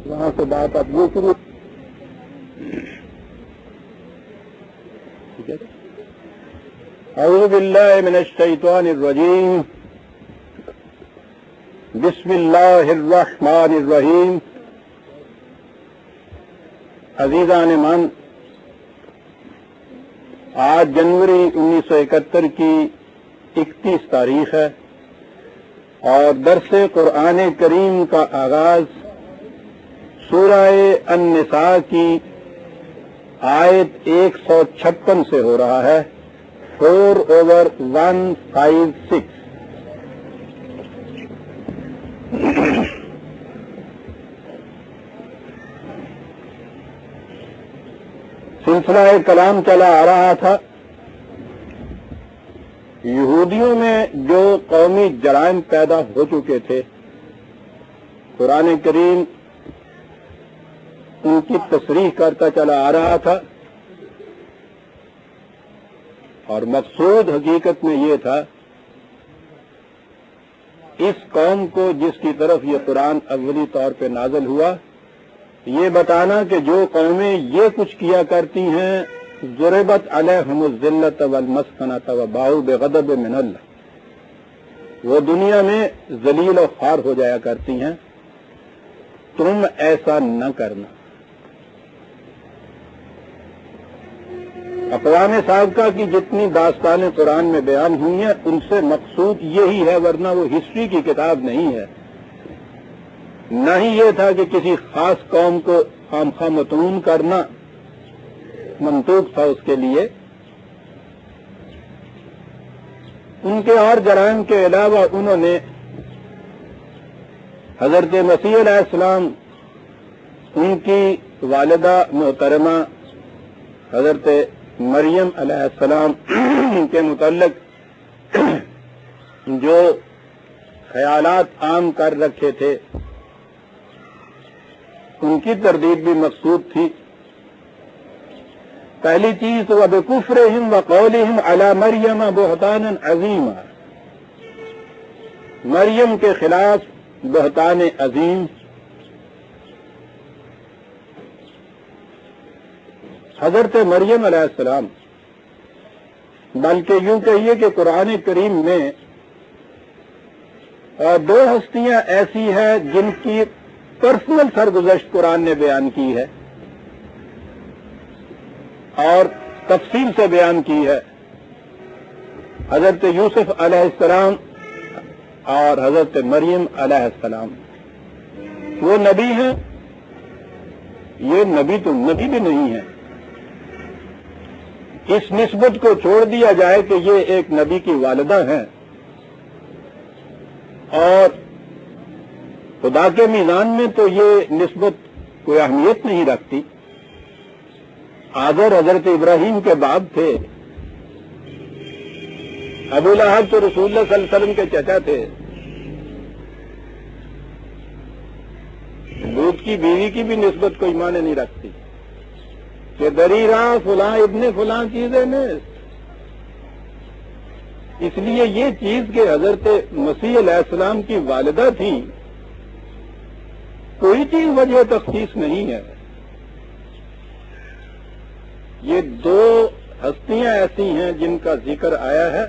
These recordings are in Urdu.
وہاں سے بات اب یہ شروع. اعوذ باللہ من الشیطان الرجیم. بسم اللہ الرحمن الرحیم. عزیزان من، آج جنوری 1971 کی 31 تاریخ ہے اور درس قرآن کریم کا آغاز سورہ النساء کی آیت 156 سے ہو رہا ہے. 4/156. سلسلہ کلام چلا آ رہا تھا. یہودیوں میں جو قومی جرائم پیدا ہو چکے تھے، قرآن کریم ان کی تصریح کرتا چلا آ رہا تھا، اور مقصود حقیقت میں یہ تھا اس قوم کو جس کی طرف یہ قرآن اولی طور پہ نازل ہوا، یہ بتانا کہ جو قومیں یہ کچھ کیا کرتی ہیں، ضربت علیہم الذلۃ والمسکنۃ وباؤوا بغضب من اللہ، وہ دنیا میں ذلیل و خوار ہو جایا کرتی ہیں، تم ایسا نہ کرنا. اقوام سابقہ کی جتنی داستانیں قرآن میں بیان ہوئی ہیں ان سے مقصود یہی ہے، ورنہ وہ ہسٹری کی کتاب نہیں ہے. نہ ہی یہ تھا کہ کسی خاص قوم کو خامخواہ مطمون کرنا منطوق تھا اس کے لیے. ان کے اور جرائم کے علاوہ انہوں نے حضرت مسیح علیہ السلام، ان کی والدہ محترمہ حضرت مریم علیہ السلام کے متعلق جو خیالات عام کر رکھے تھے، ان کی تردید بھی مقصود تھی. پہلی چیز تو وَبِكُفْرِهِمْ وَقَوْلِهِمْ عَلَى مَرْيَمَ بُهْتَانًا عَظِيمًا، مریم کے خلاف بہتان عظیم. حضرت مریم علیہ السلام، بلکہ یوں کہیے کہ قرآن کریم میں دو ہستیاں ایسی ہیں جن کی پرسنل سرگزشت قرآن نے بیان کی ہے اور تفصیل سے بیان کی ہے. حضرت یوسف علیہ السلام اور حضرت مریم علیہ السلام. وہ نبی ہیں، یہ نبی تو نبی بھی نہیں ہے. اس نسبت کو چھوڑ دیا جائے کہ یہ ایک نبی کی والدہ ہیں، اور خدا کے میزان میں تو یہ نسبت کوئی اہمیت نہیں رکھتی. آزر حضرت ابراہیم کے باپ تھے، ابو لہب تو رسول اللہ صلی اللہ علیہ وسلم کے چچا تھے، لوط کی بیوی کی بھی نسبت کوئی معنی نہیں رکھتی کہ دریرا فلاں ابن فلاں چیزیں میں. اس لیے یہ چیز کہ حضرت مسیح علیہ السلام کی والدہ تھی، کوئی چیز وجہ تخصیص نہیں ہے. یہ دو ہستیاں ایسی ہیں جن کا ذکر آیا ہے،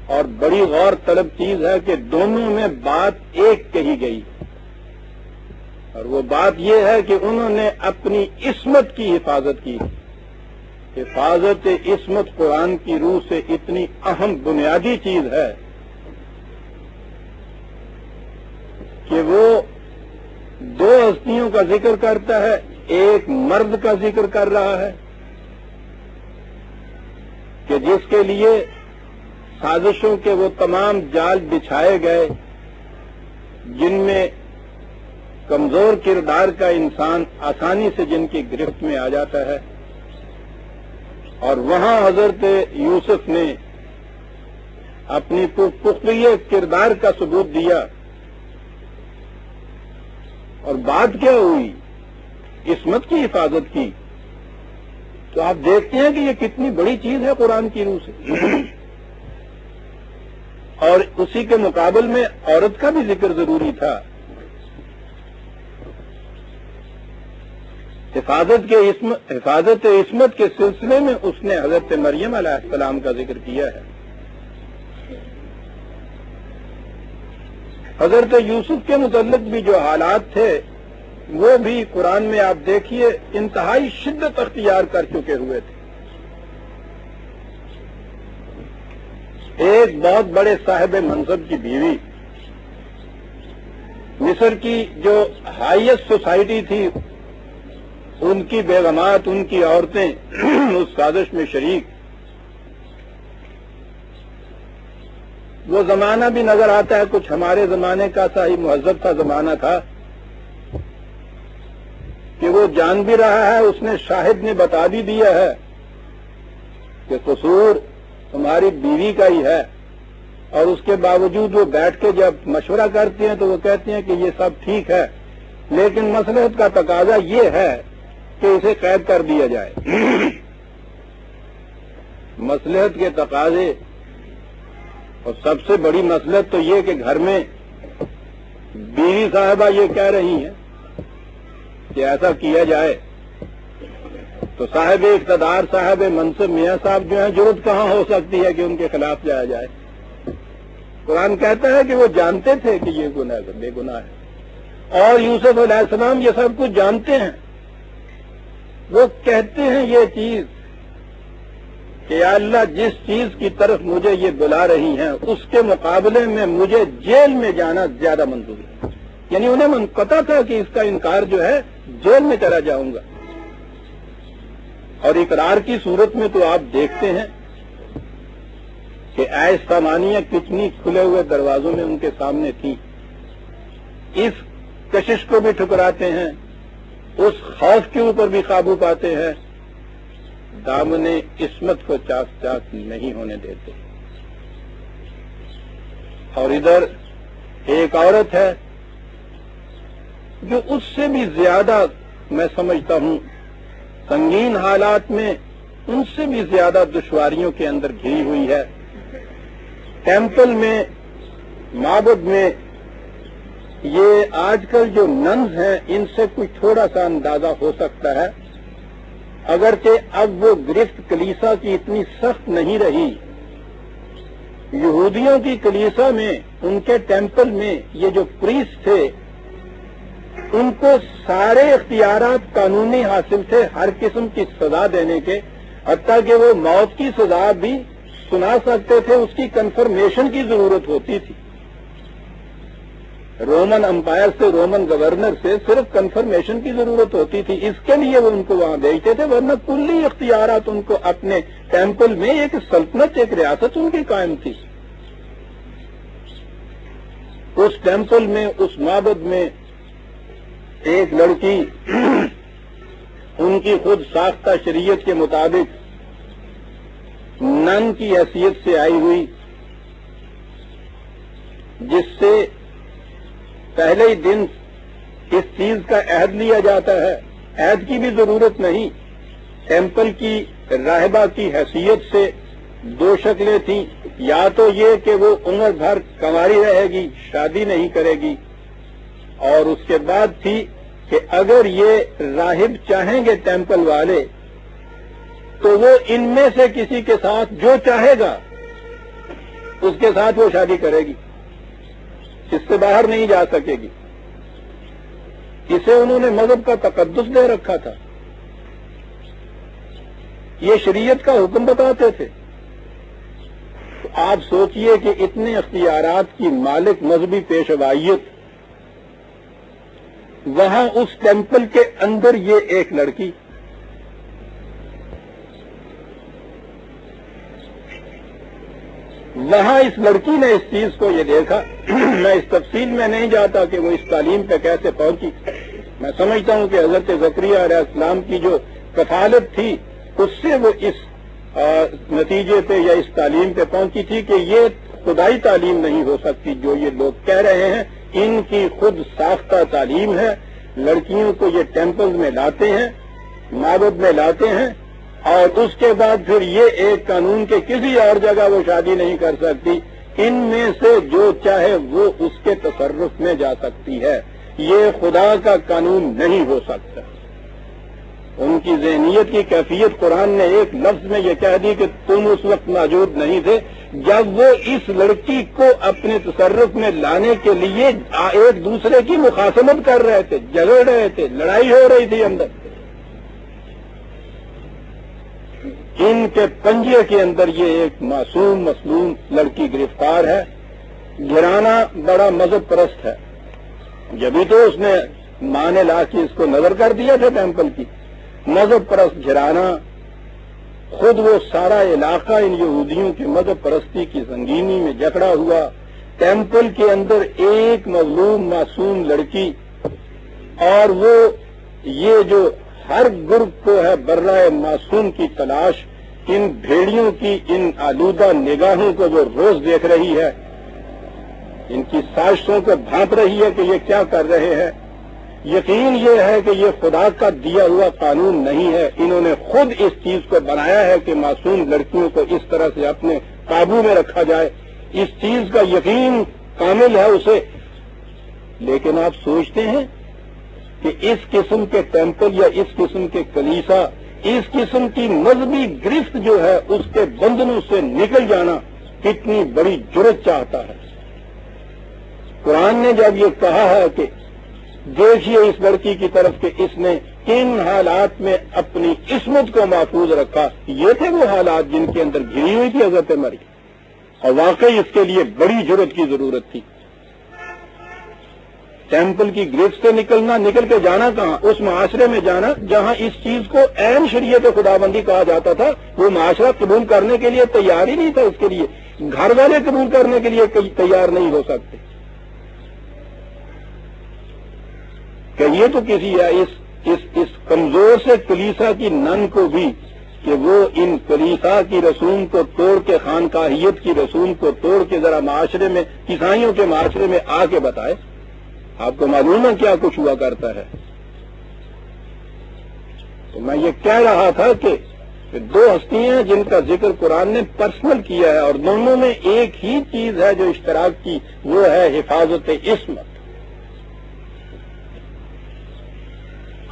اور بڑی غور طلب چیز ہے کہ دونوں میں بات ایک کہی گئی، اور وہ بات یہ ہے کہ انہوں نے اپنی عصمت کی حفاظت کی. حفاظت عصمت قرآن کی روح سے اتنی اہم بنیادی چیز ہے کہ وہ دو ہستیوں کا ذکر کرتا ہے، ایک مرد کا ذکر کر رہا ہے کہ جس کے لیے سازشوں کے وہ تمام جال بچھائے گئے جن میں کمزور کردار کا انسان آسانی سے جن کی گرفت میں آ جاتا ہے. اور وہاں حضرت یوسف نے اپنی پختگی کردار کا ثبوت دیا. اور بات کیا ہوئی؟ عصمت کی حفاظت کی. تو آپ دیکھتے ہیں کہ یہ کتنی بڑی چیز ہے قرآن کی روح سے. اور اسی کے مقابل میں عورت کا بھی ذکر ضروری تھا حفاظت عصمت کے سلسلے میں اس نے حضرت مریم علیہ السلام کا ذکر کیا ہے. حضرت یوسف کے متعلق بھی جو حالات تھے وہ بھی قرآن میں آپ دیکھیے انتہائی شدت اختیار کر چکے ہوئے تھے. ایک بہت بڑے صاحب منصب کی بیوی، مصر کی جو ہائیسٹ سوسائٹی تھی، ان کی بیگمات، ان کی عورتیں اس سازش میں شریک. وہ زمانہ بھی نظر آتا ہے کچھ ہمارے زمانے کا سا ہی مہذب سا زمانہ تھا کہ وہ جان بھی رہا ہے، اس نے شاہد نے بتا بھی دیا ہے کہ قصور تمہاری بیوی کا ہی ہے، اور اس کے باوجود وہ بیٹھ کے جب مشورہ کرتے ہیں تو وہ کہتے ہیں کہ یہ سب ٹھیک ہے، لیکن مصلحت کا تقاضا یہ ہے کہ اسے قید کر دیا جائے. مصلحت کے تقاضے، اور سب سے بڑی مصلحت تو یہ کہ گھر میں بیوی صاحبہ یہ کہہ رہی ہیں کہ ایسا کیا جائے، تو صاحب اقتدار، صاحب منصب میاں صاحب جو ہیں، ضرورت کہاں ہو سکتی ہے کہ ان کے خلاف جایا جائے. قرآن کہتا ہے کہ وہ جانتے تھے کہ یہ گناہ بے گناہ ہے، اور یوسف علیہ السلام یہ سب کچھ جانتے ہیں. وہ کہتے ہیں یہ چیز کہ یا اللہ جس چیز کی طرف مجھے یہ بلا رہی ہیں اس کے مقابلے میں مجھے جیل میں جانا زیادہ منظور ہے. یعنی انہیں پتا تھا کہ اس کا انکار جو ہے جیل میں چلا جاؤں گا. اور اقرار کی صورت میں تو آپ دیکھتے ہیں کہ ایس سامانیاں کتنی کھلے ہوئے دروازوں میں ان کے سامنے تھی. اس کشش کو بھی ٹھکراتے ہیں، اس خوف کے اوپر بھی قابو پاتے ہیں، دامن عصمت کو چاک چاک نہیں ہونے دیتے. اور ادھر ایک عورت ہے جو اس سے بھی زیادہ میں سمجھتا ہوں سنگین حالات میں، ان سے بھی زیادہ دشواریوں کے اندر گھری ہوئی ہے. ٹیمپل میں، معبد میں، یہ آج کل جو ننز ہیں ان سے کوئی تھوڑا سا اندازہ ہو سکتا ہے، اگرچہ اب وہ گرفت کلیسا کی اتنی سخت نہیں رہی. یہودیوں کی کلیسا میں، ان کے ٹیمپل میں یہ جو پریسٹ تھے ان کو سارے اختیارات قانونی حاصل تھے ہر قسم کی سزا دینے کے، حتیٰ کہ وہ موت کی سزا بھی سنا سکتے تھے، اس کی کنفرمیشن کی ضرورت ہوتی تھی. رومن امپائر سے، رومن گورنر سے صرف کنفرمیشن کی ضرورت ہوتی تھی، اس کے لیے وہ ان کو وہاں بھیجتے تھے، ورنہ کلی اختیارات ان کو اپنے ٹیمپل میں، ایک سلطنت، ایک ریاست ان کی قائم تھی. اس ٹیمپل میں، اس معبد میں ایک لڑکی ان کی خود ساختہ شریعت کے مطابق نن کی حیثیت سے آئی ہوئی، جس سے پہلے ہی دن اس چیز کا عہد لیا جاتا ہے. عہد کی بھی ضرورت نہیں. ٹیمپل کی راہبہ کی حیثیت سے دو شکلیں تھیں، یا تو یہ کہ وہ عمر بھر کنواری رہے گی، شادی نہیں کرے گی، اور اس کے بعد تھی کہ اگر یہ راہب چاہیں گے ٹیمپل والے تو وہ ان میں سے کسی کے ساتھ جو چاہے گا اس کے ساتھ وہ شادی کرے گی، اس سے باہر نہیں جا سکے گی. اسے انہوں نے مذہب کا تقدس دے رکھا تھا. یہ شریعت کا حکم بتاتے تھے. تو آپ سوچئے کہ اتنے اختیارات کی مالک مذہبی پیشوائیت، وہاں اس ٹیمپل کے اندر یہ ایک لڑکی، وہاں اس لڑکی نے اس چیز کو یہ دیکھا. میں اس تفصیل میں نہیں جاتا کہ وہ اس تعلیم پہ کیسے پہنچی. میں سمجھتا ہوں کہ حضرت زکریہ علیہ السلام کی جو کفالت تھی اس سے وہ اس نتیجے پہ یا اس تعلیم پہ پہنچی تھی کہ یہ خدائی تعلیم نہیں ہو سکتی جو یہ لوگ کہہ رہے ہیں. ان کی خود ساختہ تعلیم ہے. لڑکیوں کو یہ ٹیمپل میں لاتے ہیں، معبد میں لاتے ہیں، اور اس کے بعد پھر یہ ایک قانون کے کسی اور جگہ وہ شادی نہیں کر سکتی. ان میں سے جو چاہے وہ اس کے تصرف میں جا سکتی ہے. یہ خدا کا قانون نہیں ہو سکتا. ان کی ذہنیت کی کیفیت قرآن نے ایک لفظ میں یہ کہہ دی کہ تم اس وقت موجود نہیں تھے جب وہ اس لڑکی کو اپنے تصرف میں لانے کے لیے ایک دوسرے کی مخاصمت کر رہے تھے، جھگڑ رہے تھے، لڑائی ہو رہی تھی اندر. ان کے پنجے کے اندر یہ ایک معصوم مظلوم لڑکی گرفتار ہے. گھرانا بڑا مذہب پرست ہے، جبھی تو اس نے ماں نے لا کے اس کو نظر کر دیا تھا ٹیمپل کی. مذہب پرست گھرانا، خود وہ سارا علاقہ ان یہودیوں کی مذہب پرستی کی سنگینی میں جکڑا ہوا. ٹیمپل کے اندر ایک مظلوم معصوم لڑکی، اور وہ یہ جو ہر گروپ کو ہے برائے معصوم کی تلاش، ان بھیڑیوں کی ان آلودہ نگاہوں کو جو روز دیکھ رہی ہے، ان کی سازشوں کو بھانپ رہی ہے کہ یہ کیا کر رہے ہیں. یقین یہ ہے کہ یہ خدا کا دیا ہوا قانون نہیں ہے، انہوں نے خود اس چیز کو بنایا ہے کہ معصوم لڑکیوں کو اس طرح سے اپنے قابو میں رکھا جائے. اس چیز کا یقین کامل ہے اسے. لیکن آپ سوچتے ہیں کہ اس قسم کے ٹیمپل یا اس قسم کے کلیسا، اس قسم کی مذہبی گرفت جو ہے اس کے بندھنوں سے نکل جانا کتنی بڑی جرأت چاہتا ہے. قرآن نے جب یہ کہا ہے کہ دیکھیے اس لڑکی کی طرف کہ اس نے کن حالات میں اپنی عصمت کو محفوظ رکھا، یہ تھے وہ حالات جن کے اندر گھری ہوئی تھی حضرت مریم، اور واقعی اس کے لیے بڑی جرأت کی ضرورت تھی. ٹیمپل کی گرفت سے نکلنا، نکل کے جانا کہاں؟ اس معاشرے میں جانا جہاں اس چیز کو عین شریعت خدابندی کہا جاتا تھا. وہ معاشرہ قبول کرنے کے لیے تیار ہی نہیں تھا. اس کے لیے گھر والے قبول کرنے کے لیے تیار نہیں ہو سکتے کہ یہ تو کسی اس کمزور سے کلیسا کی نن کو بھی کہ وہ ان کلیسا کی رسوم کو توڑ کے، خانقاہیت کی رسوم کو توڑ کے ذرا معاشرے میں، عیسائیوں کے معاشرے میں آ کے بتائے. آپ کو معلوم ہے کیا کچھ ہوا کرتا ہے. تو میں یہ کہہ رہا تھا کہ دو ہستیاں ہیں جن کا ذکر قرآن نے پرسنل کیا ہے، اور دونوں میں ایک ہی چیز ہے جو اشتراک کی، وہ ہے حفاظت عصمت.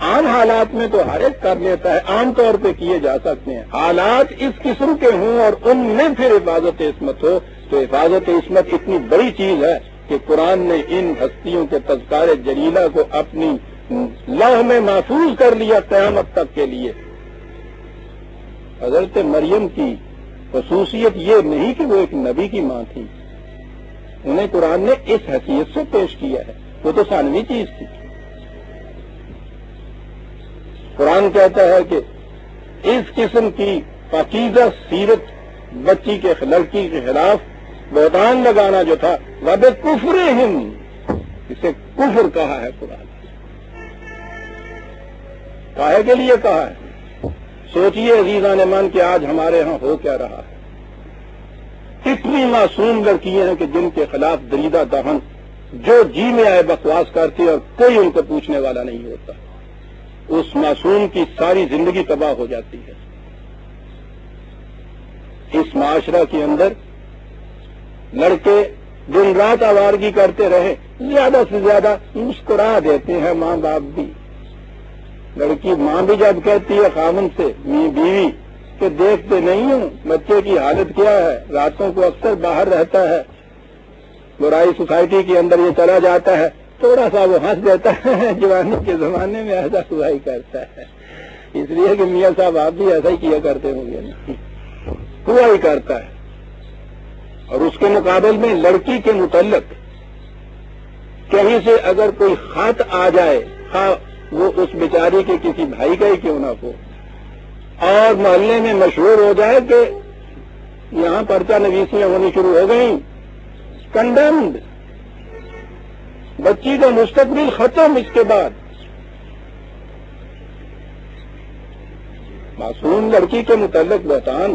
عام حالات میں تو ہر ایک کر لیتا ہے، عام طور پہ کیے جا سکتے ہیں. حالات اس قسم کے ہوں اور ان میں پھر حفاظت عصمت ہو، تو حفاظت عصمت اتنی بڑی چیز ہے کہ قرآن نے ان ہستیوں کے تذکار جلیلہ کو اپنی لوح میں محفوظ کر لیا قیامت تک کے لیے. حضرت مریم کی خصوصیت یہ نہیں کہ وہ ایک نبی کی ماں تھی، انہیں قرآن نے اس حیثیت سے پیش کیا ہے، وہ تو ثانوی چیز تھی. قرآن کہتا ہے کہ اس قسم کی پاکیزہ سیرت بچی کے لڑکی کے خلاف بہتان لگانا جو تھا، وَبِكُفْرِهِمْ، اسے کفر کہا ہے قرآن. کاہے کے لیے کہا ہے؟ سوچئے عزیزان من کہ آج ہمارے ہاں ہو کیا رہا ہے. کتنی معصوم لڑکیاں ہیں کہ جن کے خلاف دریدہ دہن جو جی میں آئے بکواس کرتی اور کوئی ان کو پوچھنے والا نہیں ہوتا. اس معصوم کی ساری زندگی تباہ ہو جاتی ہے. اس معاشرہ کے اندر لڑکے دن رات آوارگی کرتے رہے، زیادہ سے زیادہ مسکرا دیتے ہیں ماں باپ بھی. لڑکی ماں بھی جب کہتی ہے خامن سے، بیوی، کہ دیکھتے نہیں ہوں بچے کی حالت کیا ہے، راتوں کو اکثر باہر رہتا ہے، برائی سوسائٹی کے اندر یہ چلا جاتا ہے، تھوڑا سا وہ ہنس دیتا ہے، جوانی کے زمانے میں ایسا ہوا ہی کرتا ہے، اس لیے کہ میاں صاحب آپ بھی ایسا ہی کیا کرتے ہوں گے، ہوا ہی کرتا ہے. اور اس کے مقابل میں لڑکی کے متعلق کہیں سے اگر کوئی خط آ جائے، وہ اس بیچاری کے کسی بھائی کا ہی کیوں نہ ہو، اور محلے میں مشہور ہو جائے کہ یہاں پرچہ نویسیاں ہونی شروع ہو گئیں، کنڈمڈ، بچی کا مستقبل ختم. اس کے بعد معصوم لڑکی کے متعلق بہتان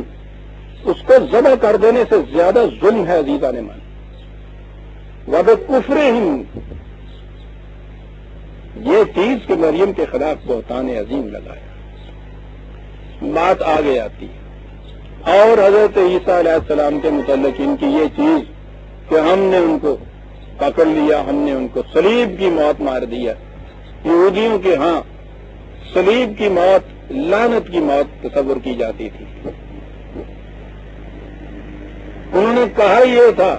اس کو ذبح کر دینے سے زیادہ ظلم ہے عزیزان من. وَبِكُفْرِهِمْ، یہ چیز کہ مریم کے خلاف بہتان عظیم لگایا. بات آگے آتی ہے اور حضرت عیسیٰ علیہ السلام کے متعلق ان کی یہ چیز کہ ہم نے ان کو پکڑ لیا، ہم نے ان کو صلیب کی موت مار دیا. یہودیوں کے ہاں صلیب کی موت لعنت کی موت تصور کی جاتی تھی۔ انہوں نے کہا یہ تھا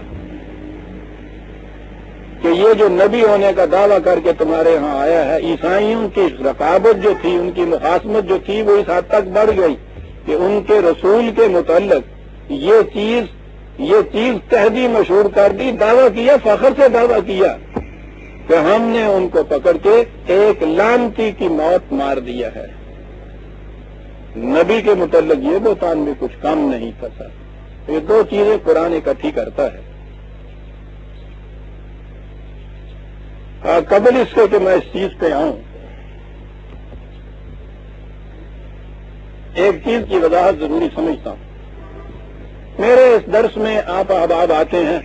کہ یہ جو نبی ہونے کا دعویٰ کر کے تمہارے ہاں آیا ہے، عیسائیوں کی رقابت جو تھی، ان کی مخاصمت جو تھی، وہ اس حد تک بڑھ گئی کہ ان کے رسول کے متعلق یہ چیز کہہ دی، مشہور کر دی، دعویٰ کیا، فخر سے دعویٰ کیا کہ ہم نے ان کو پکڑ کے ایک لعنتی کی موت مار دیا ہے۔ نبی کے متعلق یہ بہتان بھی کچھ کم نہیں تھا سر۔ یہ دو چیزیں قرآن اکٹھی کرتا ہے۔ قبل اس کے کہ میں اس چیز پہ آؤں، ایک چیز کی وضاحت ضروری سمجھتا ہوں۔ میرے اس درس میں آپ احباب آتے ہیں،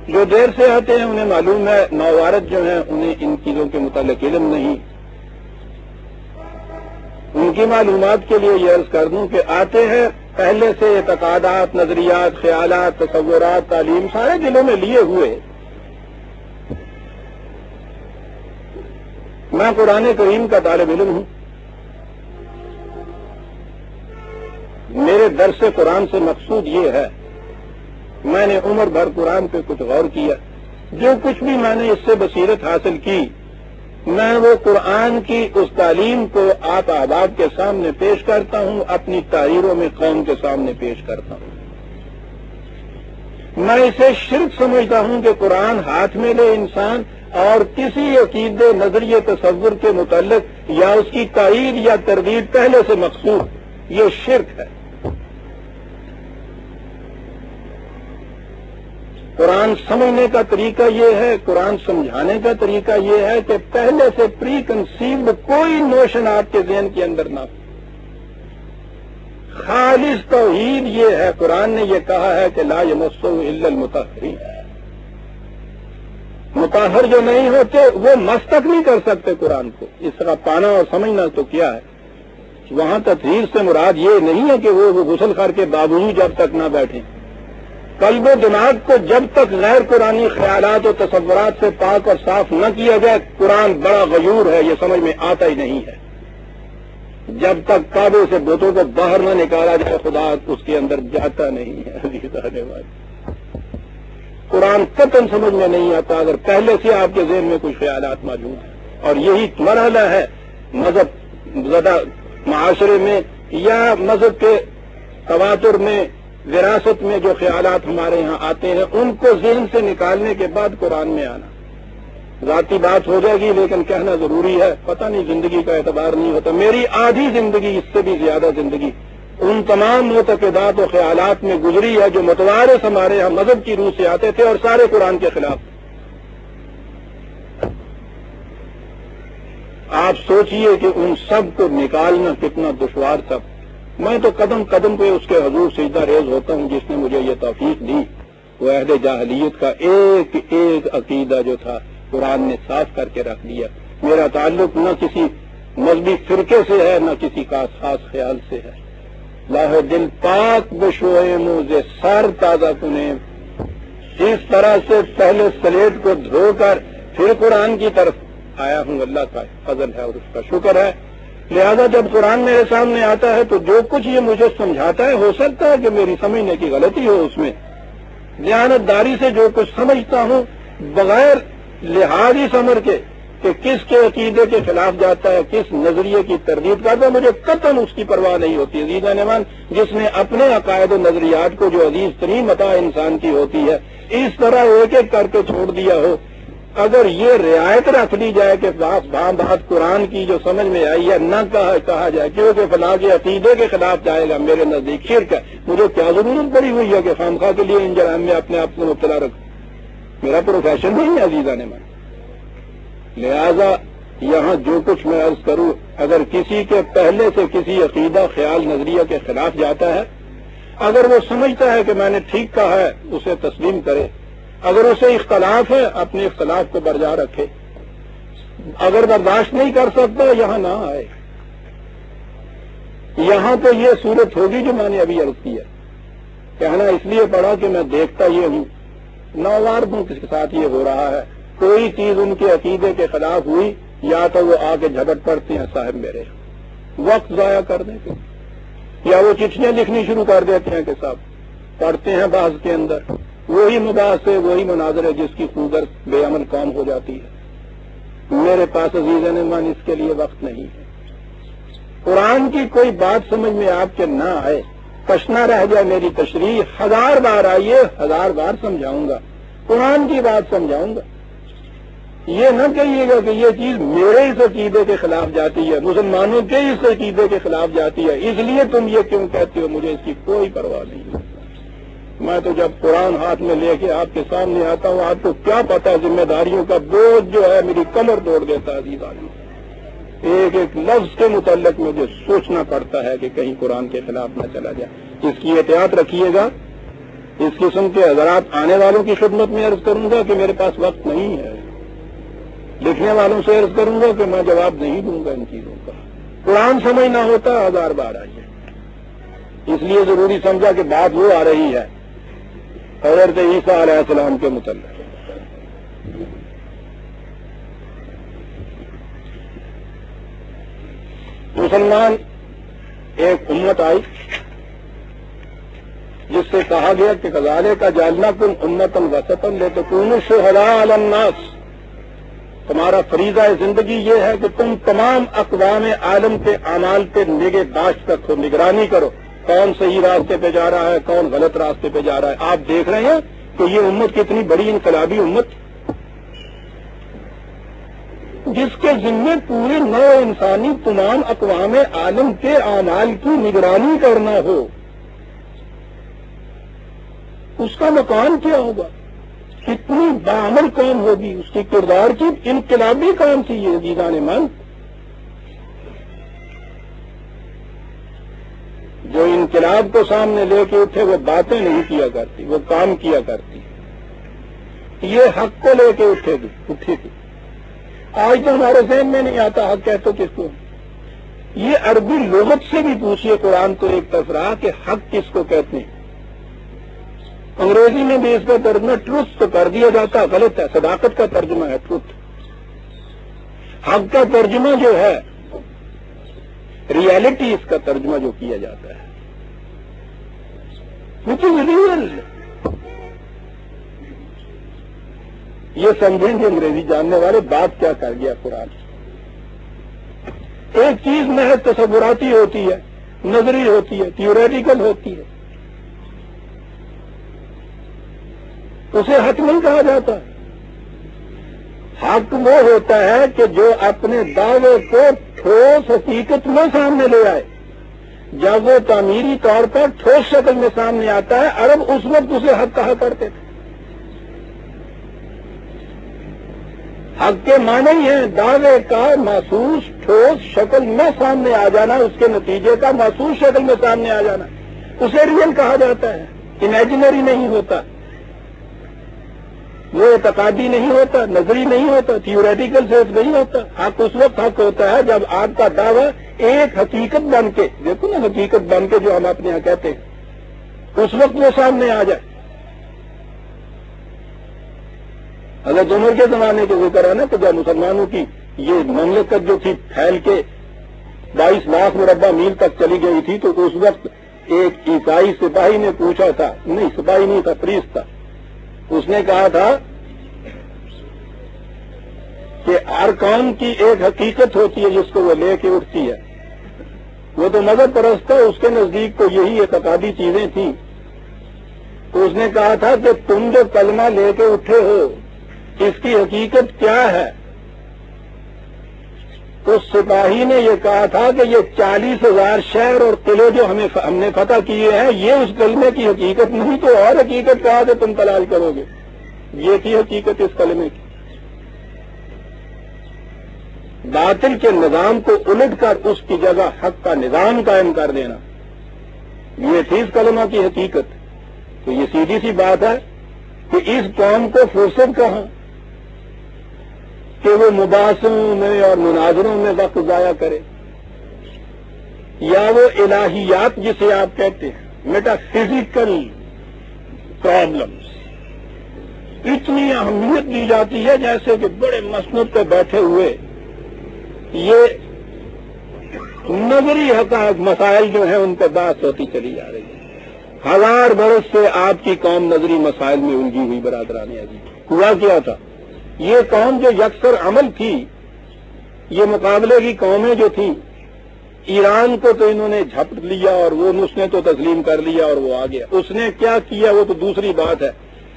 جو دیر سے آتے ہیں انہیں معلوم ہے، نوعارت جو ہیں انہیں ان چیزوں کے متعلق علم نہیں۔ ان کی معلومات کے لیے یہ عرض کر دوں کہ آتے ہیں پہلے سے اعتقادات، نظریات، خیالات، تصورات، تعلیم سارے دلوں میں لیے ہوئے۔ میں قرآن کریم کا طالب علم ہوں، میرے درس قرآن سے مقصود یہ ہے، میں نے عمر بھر قرآن پہ کچھ غور کیا، جو کچھ بھی میں نے اس سے بصیرت حاصل کی، میں وہ قرآن کی اس تعلیم کو آپ احباب کے سامنے پیش کرتا ہوں، اپنی تحریروں میں قوم کے سامنے پیش کرتا ہوں۔ میں اسے شرک سمجھتا ہوں کہ قرآن ہاتھ میں لے انسان اور کسی عقیدے، نظریے، تصور کے متعلق یا اس کی تائید یا تردید پہلے سے مقصود، یہ شرک ہے۔ قرآن سمجھنے کا طریقہ یہ ہے، قرآن سمجھانے کا طریقہ یہ ہے کہ پہلے سے پری کنسیوڈ کوئی نوشن آپ کے ذہن کے اندر نہ ہو۔ خالص توحید یہ ہے، قرآن نے یہ کہا ہے کہ لا یمسہ الا المطہرین، مطہر جو نہیں ہوتے وہ مس تک نہیں کر سکتے قرآن کو۔ اس کا پانا اور سمجھنا تو کیا ہے، وہاں تطہیر سے مراد یہ نہیں ہے کہ وہ غسل کر کے باوضو جب تک نہ بیٹھیں۔ قلب و دماغ کو جب تک غیر قرآنی خیالات و تصورات سے پاک اور صاف نہ کیا جائے، قرآن بڑا غیور ہے، یہ سمجھ میں آتا ہی نہیں ہے۔ جب تک کعبے سے بتوں کو باہر نہ نکالا جائے، خدا اس کے اندر جاتا نہیں ہے۔ قرآن قطعاً سمجھ میں نہیں آتا اگر پہلے سے آپ کے ذہن میں کچھ خیالات موجود ہیں، اور یہی مرحلہ ہے مذہب زدہ معاشرے میں یا مذہب کے تواتر میں، وراثت میں جو خیالات ہمارے ہاں آتے ہیں، ان کو ذہن سے نکالنے کے بعد قرآن میں آنا۔ ذاتی بات ہو جائے گی لیکن کہنا ضروری ہے، پتہ نہیں زندگی کا اعتبار نہیں ہوتا۔ میری آدھی زندگی، اس سے بھی زیادہ زندگی ان تمام معتقدات و خیالات میں گزری ہے جو متوارث ہمارے ہاں مذہب کی روح سے آتے تھے اور سارے قرآن کے خلاف۔ آپ سوچئے کہ ان سب کو نکالنا کتنا دشوار تھا۔ میں تو قدم قدم پہ اس کے حضور سجدہ ریز ہوتا ہوں جس نے مجھے یہ توفیق دی۔ وہ عہد جاہلیت کا ایک ایک عقیدہ جو تھا قرآن نے صاف کر کے رکھ دیا۔ میرا تعلق نہ کسی مذہبی فرقے سے ہے، نہ کسی کا خاص خیال سے ہے۔ لاہ دل پاک بشوئے موزے سر تازہ کنے، اس طرح سے پہلے سلیٹ کو دھو کر پھر قرآن کی طرف آیا ہوں۔ اللہ کا فضل ہے اور اس کا شکر ہے۔ لہذا جب قرآن میرے سامنے آتا ہے تو جو کچھ یہ مجھے سمجھاتا ہے، ہو سکتا ہے کہ میری سمجھنے کی غلطی ہو، اس میں دیانتداری سے جو کچھ سمجھتا ہوں بغیر لحاظ ہی سمجھ کے کہ کس کے عقیدے کے خلاف جاتا ہے، کس نظریے کی تردید کرتا ہے، مجھے قطعاً اس کی پرواہ نہیں ہوتی۔ عزیزان ایمان، جس نے اپنے عقائد و نظریات کو جو عزیز ترین عطا انسان کی ہوتی ہے اس طرح ایک ایک کر کے چھوڑ دیا ہو، اگر یہ رعایت رکھ لی جائے کہ بات قرآن کی جو سمجھ میں آئی ہے نہ کہا جائے کیونکہ فلاں کے عقیدے کے خلاف جائے گا، میرے نزدیک شرک ہے، مجھے کیا ضرورت پڑی ہوئی ہے کہ خامخواہ کے لیے ان جرائم میں اپنے آپ کو مبتلا رکھوں؟ میرا پروفیشن نہیں ہے عزیزان ایمان۔ لہذا یہاں جو کچھ میں عرض کروں، اگر کسی کے پہلے سے کسی عقیدہ، خیال، نظریہ کے خلاف جاتا ہے، اگر وہ سمجھتا ہے کہ میں نے ٹھیک کہا ہے، اسے تسلیم کرے۔ اگر اسے اختلاف ہے، اپنے اختلاف کو برجا رکھے۔ اگر برداشت نہیں کر سکتا، یہاں نہ آئے۔ یہاں تو یہ صورت ہوگی جو میں نے ابھی عرض کیا۔ کہنا اس لیے پڑا کہ میں دیکھتا یہ ہوں، نوعارتوں کے ساتھ یہ ہو رہا ہے، کوئی چیز ان کے عقیدے کے خلاف ہوئی یا تو وہ آ کے جھپٹ پڑتے ہیں، صاحب میرے وقت ضائع کرنے کے، یا وہ چٹھیاں لکھنی شروع کر دیتے ہیں کہ صاحب پڑھتے ہیں بحث کے اندر وہی مباحثے وہی مناظرے جس کی خوگر بے عمل کام ہو جاتی ہے۔ میرے پاس عزیزان من اس کے لیے وقت نہیں ہے۔ قرآن کی کوئی بات سمجھ میں آپ کے نہ آئے، کشنا رہ جائے میری تشریح، 1000 بار آئیے 1000 بار سمجھاؤں گا، قرآن کی بات سمجھاؤں گا۔ یہ نہ کہیے گا کہ یہ چیز میرے اس عقیدے کے خلاف جاتی ہے، مسلمانوں کے اس عقیدے کے خلاف جاتی ہے، اس لیے تم یہ کیوں کہتے ہو، مجھے اس کی کوئی پرواہ نہیں ہے۔ میں تو جب قرآن ہاتھ میں لے کے آپ کے سامنے آتا ہوں، آپ کو کیا پتا ذمہ داریوں کا بوجھ جو ہے میری کمر توڑ دیتا ہے عزیز آدمی۔ ایک ایک لفظ کے متعلق مجھے سوچنا پڑتا ہے کہ کہیں قرآن کے خلاف نہ چلا جائے۔ اس کی احتیاط رکھیے گا۔ اس قسم کے حضرات آنے والوں کی خدمت میں عرض کروں گا کہ میرے پاس وقت نہیں ہے، لکھنے والوں سے عرض کروں گا کہ میں جواب نہیں دوں گا ان چیزوں کا۔ قرآن سمجھ نہ ہوتا 1000 بار آئیے، اس لیے ضروری سمجھا کہ بات وہ آ رہی ہے حضرت عیسیٰ علیہ السلام کے متعلق۔ مسلمان ایک امت آئی جس سے کہا گیا کہ کذالک جعلناکم امۃ وسطا لتکونوا شہداء علی الناس، تمہارا فریضہ زندگی یہ ہے کہ تم تمام اقوام عالم کے اعمال پہ نگہداشت رکھو، نگرانی کرو، کون صحیح راستے پہ جا رہا ہے کون غلط راستے پہ جا رہا ہے۔ آپ دیکھ رہے ہیں کہ یہ امت کتنی بڑی انقلابی امت جس کے ذمے پورے نو انسانی تمام اقوام عالم کے اعمال کی نگرانی کرنا ہو، اس کا مقام کیا ہوگا، کتنی باعمل قوم ہوگی، اس کے کردار کی انقلابی قوم تھی یہ عزیزان من، جو انقلاب کو سامنے لے کے اٹھے وہ باتیں نہیں کیا کرتی، وہ کام کیا کرتی۔ یہ حق کو لے کے اٹھی تھی۔ آج تو ہمارے ذہن میں نہیں آتا حق کہتے کس کو۔ یہ عربی لغت سے بھی پوچھئے، قرآن تو ایک طرف رہا کہ حق کس کو کہتے ہیں۔ انگریزی میں بھی اس کا ترجمہ ٹروتھ تو کر دیا جاتا، غلط ہے، صداقت کا ترجمہ ہے ٹروتھ۔ حق کا ترجمہ جو ہے ریالٹی، اس کا ترجمہ جو کیا جاتا ہے which is real۔ یہ سمجھیں گے انگریزی جاننے والے بات کیا کر گیا قرآن۔ ایک چیز محض تصوراتی ہوتی ہے، نظری ہوتی ہے، تھیوریٹیکل ہوتی ہے، اسے حق نہیں کہا جاتا۔ حق وہ ہوتا ہے کہ جو اپنے دعوے کو ٹھوس حقیقت میں سامنے لے آئے۔ جب وہ تعمیری طور پر ٹھوس شکل میں سامنے آتا ہے، عرب اس وقت اسے حق کہا کرتے تھے۔ حق کے معنی ہی ہیں دعوے کا محسوس ٹھوس شکل میں سامنے آ جانا، اس کے نتیجے کا محسوس شکل میں سامنے آ جانا، اسے ریئل کہا جاتا ہے، امیجنری نہیں ہوتا، وہ اعتقادی نہیں ہوتا، نظری نہیں ہوتا، تھیوریٹیکل سینس نہیں ہوتا۔ حق اس وقت حق ہوتا ہے جب آپ کا دعویٰ ایک حقیقت بن کے، دیکھو نا حقیقت بن کے جو ہم اپنے یہاں کہتے ہیں، اس وقت وہ سامنے آ جائے۔ حضرت عمر کے زمانے کے ذکر ہے نا کہ جب مسلمانوں کی یہ مملکت جو تھی پھیل کے 22 لاکھ مربع میل تک چلی گئی تھی، تو اس وقت ایک عیسائی سپاہی نے پوچھا تھا، نہیں سپاہی نہیں تھا، پریسٹ تھا، اس نے کہا تھا کہ ہر قوم کی ایک حقیقت ہوتی ہے جس کو وہ لے کے اٹھتی ہے، وہ تو مذہب پرست تھا، اس کے نزدیک تو یہی اعتقادی چیزیں تھیں۔ تو اس نے کہا تھا کہ تم جو کلمہ لے کے اٹھے ہو اس کی حقیقت کیا ہے؟ اس سپاہی نے یہ کہا تھا کہ یہ 40,000 شہر اور قلعے جو ہم نے فتح کیے ہیں، یہ اس کلمے کی حقیقت نہیں تو اور حقیقت کہاں سے تم تلاش کرو گے؟ یہ تھی حقیقت اس کلمے کی۔ باطل کے نظام کو الٹ کر اس کی جگہ حق کا نظام قائم کر دینا، یہ تھی اس کلمہ کی حقیقت۔ تو یہ سیدھی سی بات ہے کہ اس قوم کو فرصت کہاں کہ وہ مباحثوں میں اور مناظروں میں وقت ضائع کرے، یا وہ الہیات جسے آپ کہتے ہیں میٹا فزیکل پرابلمس اتنی اہمیت دی جاتی ہے جیسے کہ بڑے مسند پہ بیٹھے ہوئے یہ نظری حقائق مسائل جو ہیں ان پہ بات ہوتی چلی جا رہی ہے۔ 1000 برس سے آپ کی قوم نظری مسائل میں الجھی ہوئی برادران عزیز۔ ہوا کیا تھا؟ یہ قوم جو یکسر عمل تھی، یہ مقابلے کی قومیں جو تھیں، ایران کو تو انہوں نے جھپٹ لیا اور وہ اس نے تو تسلیم کر لیا اور وہ آ گیا۔ اس نے کیا کیا وہ تو دوسری بات ہے۔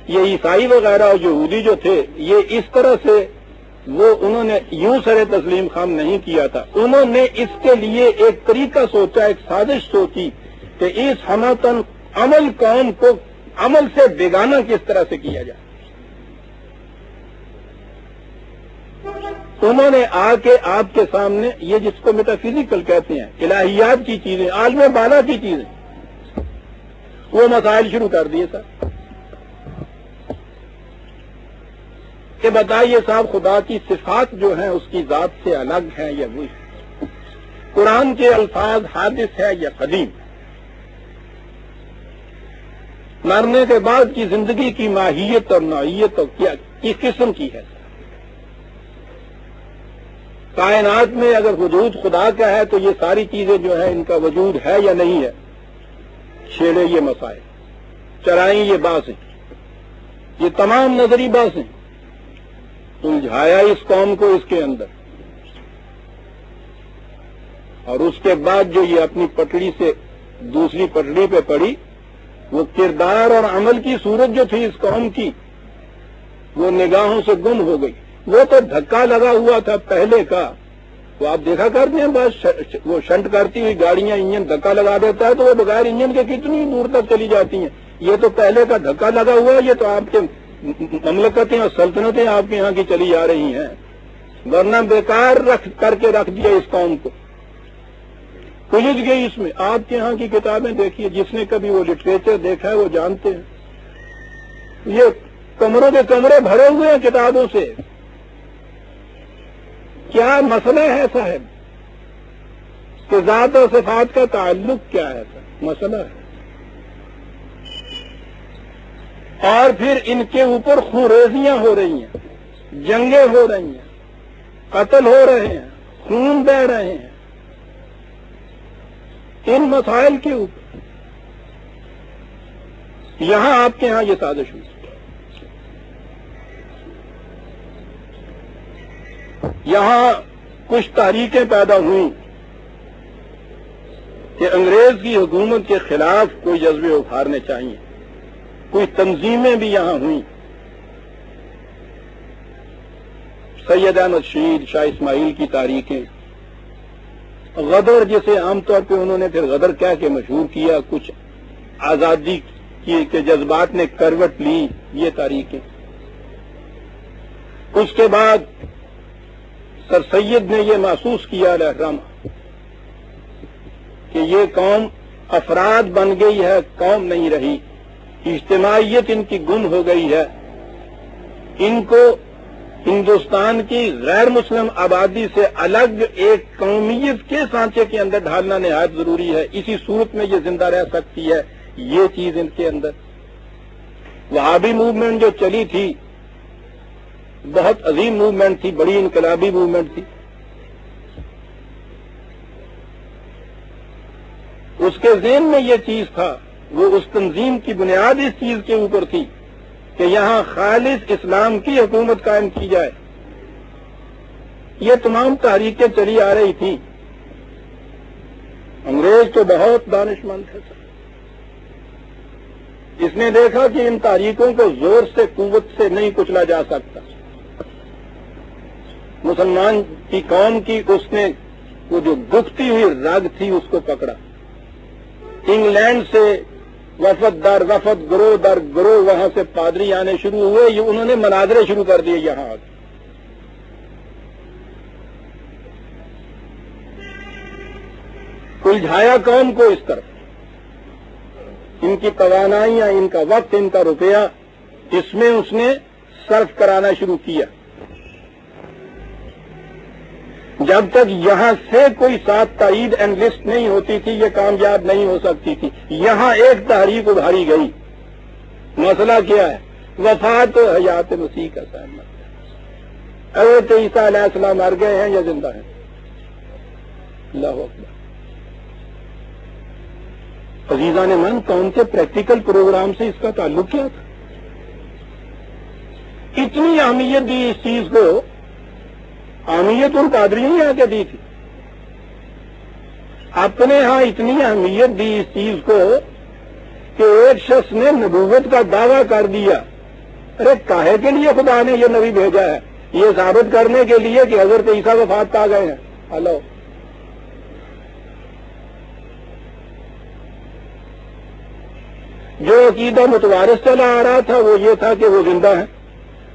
یہ عیسائی وغیرہ اور یہودی جو تھے، یہ اس طرح سے انہوں نے یوں سر تسلیم خام نہیں کیا تھا۔ انہوں نے اس کے لیے ایک طریقہ سوچا، ایک سازش سوچی کہ اس ہمتن عمل قوم کو عمل سے بیگانہ کس طرح سے کیا جائے۔ انہوں نے آ کے آپ کے سامنے یہ جس کو میٹا فزیکل کہتے ہیں، الہیات کی چیزیں، عالم بالا کی چیزیں، وہ مسائل شروع کر دیے سر کہ بتائیے صاحب خدا کی صفات جو ہیں اس کی ذات سے الگ ہیں یا وہ قرآن کے الفاظ حادث ہے یا قدیم، مرنے کے بعد کی زندگی کی ماہیت اور نوعیت اور کیا کس قسم کی ہے۔ کائنات میں اگر وجود خدا کا ہے تو یہ ساری چیزیں جو ہیں ان کا وجود ہے یا نہیں ہے، چھیڑے یہ مسائل، چرائیں یہ باتیں، یہ تمام نظری باتیں، الجھایا اس قوم کو اس کے اندر، اور اس کے بعد جو یہ اپنی پٹڑی سے دوسری پٹڑی پہ پڑی، وہ کردار اور عمل کی صورت جو تھی اس قوم کی وہ نگاہوں سے گم ہو گئی۔ وہ تو دھکا لگا ہوا تھا پہلے کا، وہ آپ دیکھا کرتے ہیں بس وہ شنٹ کرتی ہوئی گاڑیاں انجن دھکا لگا دیتا ہے تو وہ بغیر انجن کے کتنی دور تک چلی جاتی ہیں۔ یہ تو پہلے کا دھکا لگا ہوا ہے، یہ تو آپ کے مملکتیں اور سلطنتیں آپ کے یہاں کی چلی جا رہی ہیں، ورنہ بیکار کر کے رکھ دیا اس قوم کو، الجھ گئی اس میں۔ آپ کے یہاں کی کتابیں دیکھیے، جس نے کبھی وہ لٹریچر دیکھا ہے وہ جانتے ہیں، یہ کمروں کے کمرے بھرے ہوئے ہیں کتابوں سے۔ کیا مسئلہ ہے صاحب کہ ذات و صفات کا تعلق کیا ہے صاحب؟ مسئلہ ہے، اور پھر ان کے اوپر خونریزیاں ہو رہی ہیں، جنگیں ہو رہی ہیں، قتل ہو رہے ہیں، خون بہہ رہے ہیں ان مسائل کے اوپر۔ یہاں آپ کے ہاں یہ سازش ہوئی، یہاں کچھ تحریکیں پیدا ہوئیں کہ انگریز کی حکومت کے خلاف کوئی جذبے ابھارنے چاہیے، کوئی تنظیمیں بھی یہاں ہوئیں۔ سید احمد شہید، شاہ اسماعیل کی تحریکیں، غدر جسے عام طور پہ انہوں نے پھر غدر کہہ کے مشہور کیا، کچھ آزادی کے جذبات نے کروٹ لی، یہ تحریکیں۔ اس کے بعد سر سید نے یہ محسوس کیا رحمہ کہ یہ قوم افراد بن گئی ہے، قوم نہیں رہی، اجتماعیت ان کی گم ہو گئی ہے، ان کو ہندوستان کی غیر مسلم آبادی سے الگ ایک قومیت کے سانچے کے اندر ڈھالنا نہایت ضروری ہے، اسی صورت میں یہ زندہ رہ سکتی ہے۔ یہ چیز ان کے اندر وہابی موومنٹ جو چلی تھی، بہت عظیم موومنٹ تھی، بڑی انقلابی موومنٹ تھی، اس کے ذہن میں یہ چیز تھا، وہ اس تنظیم کی بنیاد اس چیز کے اوپر تھی کہ یہاں خالص اسلام کی حکومت قائم کی جائے۔ یہ تمام تحریکیں چلی آ رہی تھی۔ انگریز تو بہت دانش مند ہے، اس نے دیکھا کہ ان تحریکوں کو زور سے قوت سے نہیں کچلا جا سکتا، مسلمان کی قوم کی اس نے وہ جو گھٹتی ہوئی رگ تھی اس کو پکڑا۔ انگلینڈ سے وفد در وفد، گروہ در گروہ وہاں سے پادری آنے شروع ہوئے، یہ انہوں نے مناظرے شروع کر دیے یہاں آ کے۔ الجھایا قوم کو اس طرف، ان کی توانائیاں، ان کا وقت، ان کا روپیہ اس میں اس نے صرف کرانا شروع کیا۔ جب تک یہاں سے کوئی ساتھ تائید اینڈ لسٹ نہیں ہوتی تھی یہ کامیاب نہیں ہو سکتی تھی۔ یہاں ایک تحریک ابھاری گئی، مسئلہ کیا ہے؟ وفات و حیات مسیح کا سامنا۔ حضرت عیسیٰ علیہ السلام مر گئے ہیں یا زندہ ہیں؟ اللہ اکبر۔ عزیزان من کون سے پریکٹیکل پروگرام سے اس کا تعلق کیا تھا؟ اتنی اہمیت دی اس چیز کو، اہمیت ان قادریوں نے آ کے دی تھی، اپنے ہاں اتنی اہمیت دی اس چیز کو کہ ایک شخص نے نبوت کا دعویٰ کر دیا. ارے کاہے کے لیے خدا نے یہ نبی بھیجا ہے؟ یہ ثابت کرنے کے لیے کہ حضرت عیسیٰ وفات پا گئے ہیں. ہلو، جو عقیدہ متوارث چلا آ رہا تھا وہ یہ تھا کہ وہ زندہ ہیں.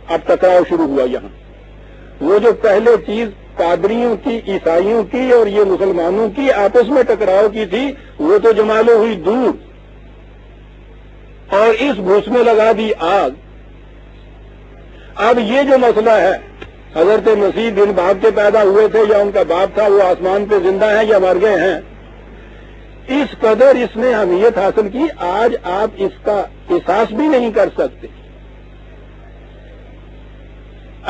اب ٹکراؤ شروع ہوا یہاں. وہ جو پہلے چیز قادریوں کی، عیسائیوں کی اور یہ مسلمانوں کی آپس میں ٹکراؤ کی تھی، وہ تو جمالو ہوئی دور، اور اس بھوس میں لگا دی آگ. اب یہ جو مسئلہ ہے، حضرت مسیح بن باپ کے پیدا ہوئے تھے یا ان کا باپ تھا، وہ آسمان پہ زندہ ہیں یا مر گئے ہیں، اس قدر اس نے اہمیت حاصل کی. آج آپ اس کا احساس بھی نہیں کر سکتے.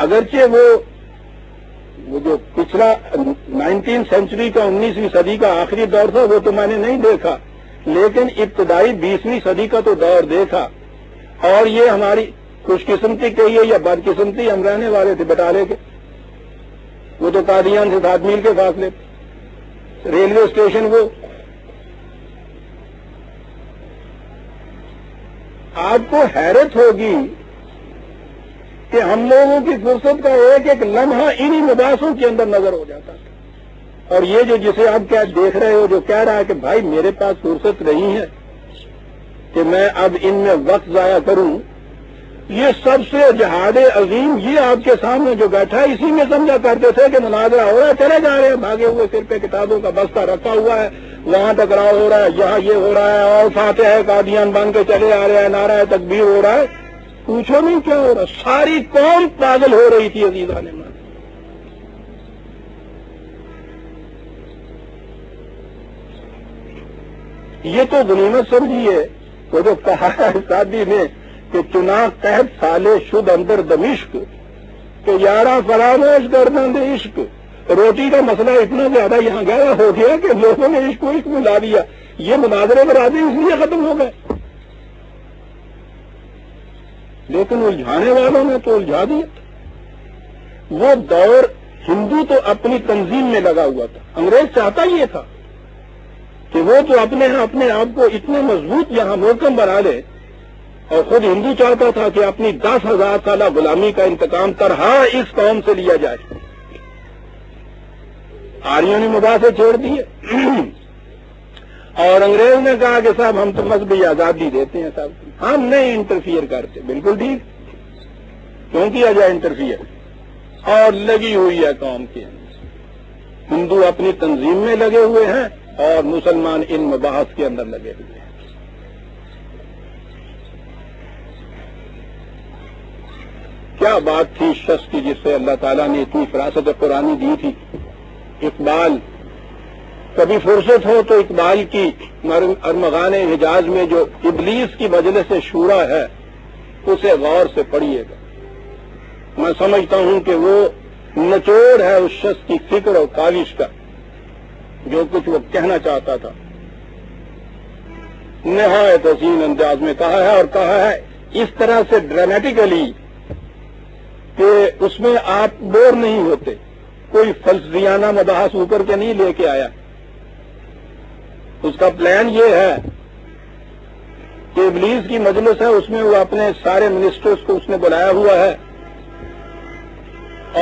اگرچہ وہ جو پچھلا 19 سینچری کا 19ویں صدی کا آخری دور تھا وہ تو میں نے نہیں دیکھا، لیکن ابتدائی 20ویں صدی کا تو دور دیکھا. اور یہ ہماری خوش قسمتی کہیے یا بد قسمتی، ہم رہنے والے تھے بٹالے کے. وہ تو قادیان سے 7 میل کے فاصلے، ریلوے اسٹیشن. وہ آپ کو حیرت ہوگی کہ ہم لوگوں کی فرصت کا ایک ایک لمحہ انہی مباحثوں کے اندر نظر ہو جاتا تھا. اور یہ جو جسے آپ کیا دیکھ رہے ہو، جو کہہ رہا ہے کہ بھائی میرے پاس فرصت نہیں ہے کہ میں اب ان میں وقت ضائع کروں، یہ سب سے جہاد عظیم یہ آپ کے سامنے جو بیٹھا ہے، اسی میں سمجھا کرتے تھے کہ مناظرہ ہو رہا ہے، چلے جا رہے ہیں بھاگے ہوئے، سر پہ کتابوں کا بستہ رکھا ہوا ہے، وہاں ٹکراؤ ہو رہا ہے، یہاں یہ ہو رہا ہے، اور فاتح ہے قادیان بن کے چلے آ رہے ہیں، نعرہ تکبیر ہو رہا ہے. پوچھو نہیں کیا ہو رہا، ساری قوم پاگل ہو رہی تھی عزیزان من. یہ تو غنیمت سمجھیے. وہ جو کہا ہے شادی نے کہ چنا قحط سالے شد اندر دمشق، کہ یارہ فراموش کرنا دے عشق. روٹی کا مسئلہ اتنا زیادہ یہاں گہرا ہو گیا کہ لوگوں نے عشق کو عشق میں لا دیا. یہ مناظرے برادری اس لیے ختم ہو گئے، لیکن الجھانے والوں نے تو الجھا دیا. وہ دور ہندو تو اپنی تنظیم میں لگا ہوا تھا. انگریز چاہتا یہ تھا کہ وہ تو اپنے آپ کو اتنے مضبوط یہاں محکم بنا لے، اور خود ہندو چاہتا تھا کہ اپنی 10,000 سالہ غلامی کا انتقام تنہا اس قوم سے لیا جائے. آریوں نے مباحثے چھوڑ دیے اور انگریز نے کہا کہ صاحب ہم تو مذہبی آزادی دیتے ہیں، صاحب ہم نہیں انٹرفیئر کرتے. بالکل ٹھیک، کیوں کیا جائے انٹرفیئر؟ اور لگی ہوئی ہے قوم کے اندر. ہندو اپنی تنظیم میں لگے ہوئے ہیں اور مسلمان ان مباحث کے اندر لگے ہوئے ہیں. کیا بات تھی شخص کی جس سے اللہ تعالیٰ نے اتنی فراست قرآنی دی تھی. اقبال، کبھی فرصت ہو تو اقبال کی ارمغان حجاز میں جو ابلیس کی مجلس شورا ہے اسے غور سے پڑھیے گا. میں سمجھتا ہوں کہ وہ نچوڑ ہے اس شخص کی فکر اور کاوش کا، جو کچھ وہ کہنا چاہتا تھا. نہایت حسین انداز میں کہا ہے، اور کہا ہے اس طرح سے ڈرامیٹیکلی کہ اس میں آپ بور نہیں ہوتے. کوئی فلسفیانہ مباحث اوپر کے نہیں لے کے آیا. اس کا پلان یہ ہے کہ ابلیس کی مجلس ہے، اس میں وہ اپنے سارے منسٹرز کو اس نے بلایا ہوا ہے،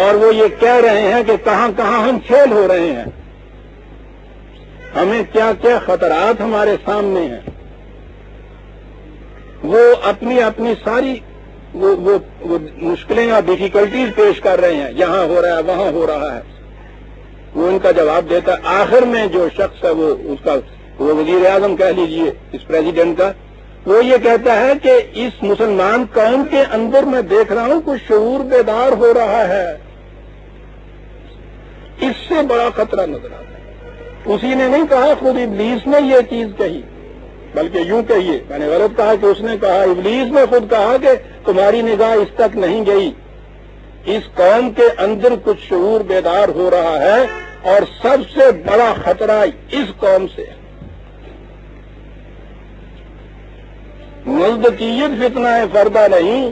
اور وہ یہ کہہ رہے ہیں کہ کہاں کہاں ہم فیل ہو رہے ہیں، ہمیں کیا کیا خطرات ہمارے سامنے ہیں. وہ اپنی ساری وہ مشکلیں اور ڈیفیکلٹیز پیش کر رہے ہیں، یہاں ہو رہا ہے وہاں ہو رہا ہے. وہ ان کا جواب دیتا ہے. آخر میں جو شخص ہے وہ وزیر اعظم کہہ لیجئے اس پریزیڈنٹ کا، وہ یہ کہتا ہے کہ اس مسلمان قوم کے اندر میں دیکھ رہا ہوں کچھ شعور بیدار ہو رہا ہے، اس سے بڑا خطرہ نظر آتا ہے. اسی نے نہیں کہا، خود ابلیس نے یہ چیز کہی، بلکہ یوں کہیے، میں نے غلط کہا کہ اس نے کہا، ابلیس نے خود کہا کہ تمہاری نگاہ اس تک نہیں گئی. اس قوم کے اندر کچھ شعور بیدار ہو رہا ہے، اور سب سے بڑا خطرہ اس قوم سے ہے. مزدقیت فتنہ ہے، فردہ نہیں،